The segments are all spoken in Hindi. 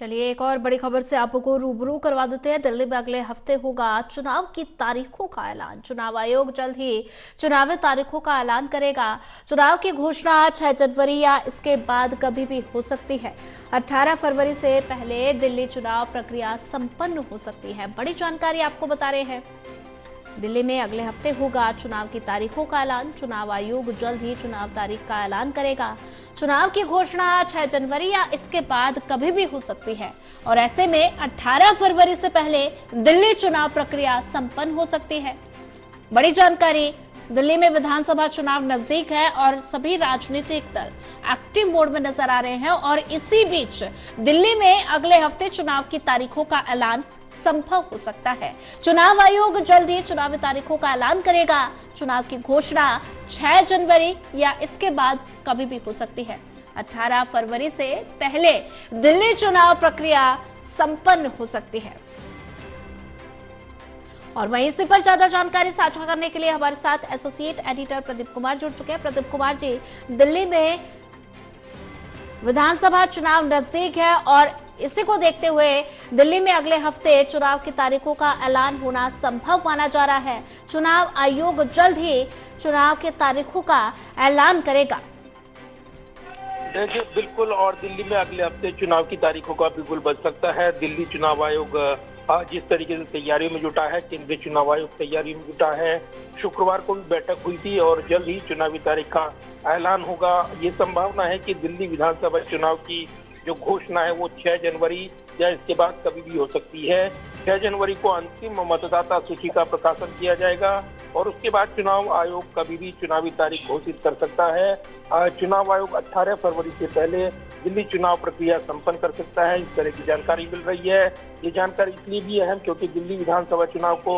चलिए एक और बड़ी खबर से आपको रूबरू करवा देते हैं। दिल्ली में अगले हफ्ते होगा चुनाव की तारीखों का ऐलान। चुनाव आयोग जल्द ही चुनावी तारीखों का ऐलान करेगा। चुनाव की घोषणा 6 जनवरी या इसके बाद कभी भी हो सकती है। 18 फरवरी से पहले दिल्ली चुनाव प्रक्रिया संपन्न हो सकती है। बड़ी जानकारी आपको बता रहे हैं। दिल्ली में अगले हफ्ते होगा चुनाव की तारीखों का ऐलान। चुनाव आयोग जल्द ही चुनाव तारीख का ऐलान करेगा। चुनाव की घोषणा 6 जनवरी या इसके बाद कभी भी हो सकती है और ऐसे में 18 फरवरी से पहले दिल्ली चुनाव प्रक्रिया संपन्न हो सकती है। बड़ी जानकारी, दिल्ली में विधानसभा चुनाव नजदीक है और सभी राजनीतिक दल एक्टिव मोड में नजर आ रहे हैं और इसी बीच दिल्ली में अगले हफ्ते चुनाव की तारीखों का ऐलान संभव हो सकता है। चुनाव आयोग जल्द ही चुनावी तारीखों का ऐलान करेगा। चुनाव की घोषणा 6 जनवरी या इसके बाद कभी भी हो सकती है। 18 फरवरी से पहले दिल्ली चुनाव प्रक्रिया संपन्न हो सकती है। और वहीं इसी पर ज्यादा जानकारी साझा करने के लिए हमारे साथ एसोसिएट एडिटर प्रदीप कुमार जुड़ चुके हैं। प्रदीप कुमार जी, दिल्ली में विधानसभा चुनाव नजदीक है और इसी को देखते हुए दिल्ली में अगले हफ्ते चुनाव की तारीखों का ऐलान होना संभव माना जा रहा है। चुनाव आयोग जल्द ही चुनाव की तारीखों का ऐलान करेगा। देखिए, बिल्कुल, और दिल्ली में अगले हफ्ते चुनाव की तारीखों का बिल्कुल बच सकता है। दिल्ली चुनाव आयोग जिस तरीके से तैयारियों में जुटा है, केंद्रीय चुनाव आयोग तैयारी में जुटा है। शुक्रवार को भी बैठक हुई थी और जल्द ही चुनावी तारीख का ऐलान होगा। ये संभावना है कि दिल्ली विधानसभा चुनाव की जो घोषणा है वो 6 जनवरी या इसके बाद कभी भी हो सकती है। 6 जनवरी को अंतिम मतदाता सूची का प्रकाशन किया जाएगा और उसके बाद चुनाव आयोग कभी भी चुनावी तारीख घोषित कर सकता है। चुनाव आयोग 18 फरवरी से पहले दिल्ली चुनाव प्रक्रिया संपन्न कर सकता है, इस तरह की जानकारी मिल रही है। ये जानकारी इसलिए भी अहम क्योंकि दिल्ली विधानसभा चुनाव को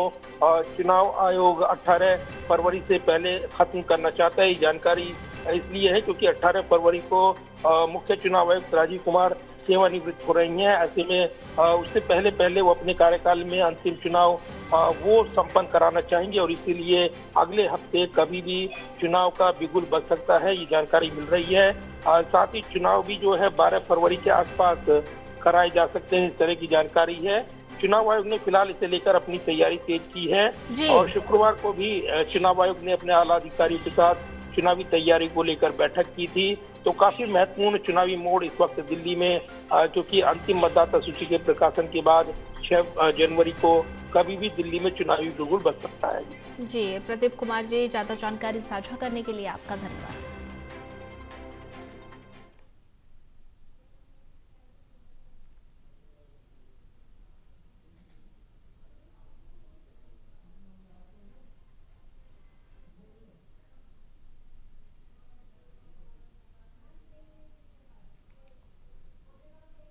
चुनाव आयोग 18 फरवरी से पहले खत्म करना चाहता है। ये जानकारी इसलिए है क्योंकि 18 फरवरी को मुख्य चुनाव आयुक्त राजीव कुमार सेवानिवृत्त हो रही हैं। ऐसे में उससे पहले वो अपने कार्यकाल में अंतिम चुनाव वो संपन्न कराना चाहेंगे और इसीलिए अगले हफ्ते कभी भी चुनाव का बिगुल बज सकता है, ये जानकारी मिल रही है। साथ ही चुनाव भी जो है 12 फरवरी के आसपास कराए जा सकते हैं, इस तरह की जानकारी है। चुनाव आयोग ने फिलहाल इसे लेकर अपनी तैयारी तेज की है और शुक्रवार को भी चुनाव आयोग ने अपने आला अधिकारियों के साथ चुनावी तैयारी को लेकर बैठक की थी। तो काफी महत्वपूर्ण चुनावी मोड़ इस वक्त दिल्ली में, क्योंकि अंतिम मतदाता सूची के प्रकाशन के बाद 6 जनवरी को कभी भी दिल्ली में चुनावी बिगुल बज सकता है। जी प्रदीप कुमार जी, ज्यादा जानकारी साझा करने के लिए आपका धन्यवाद।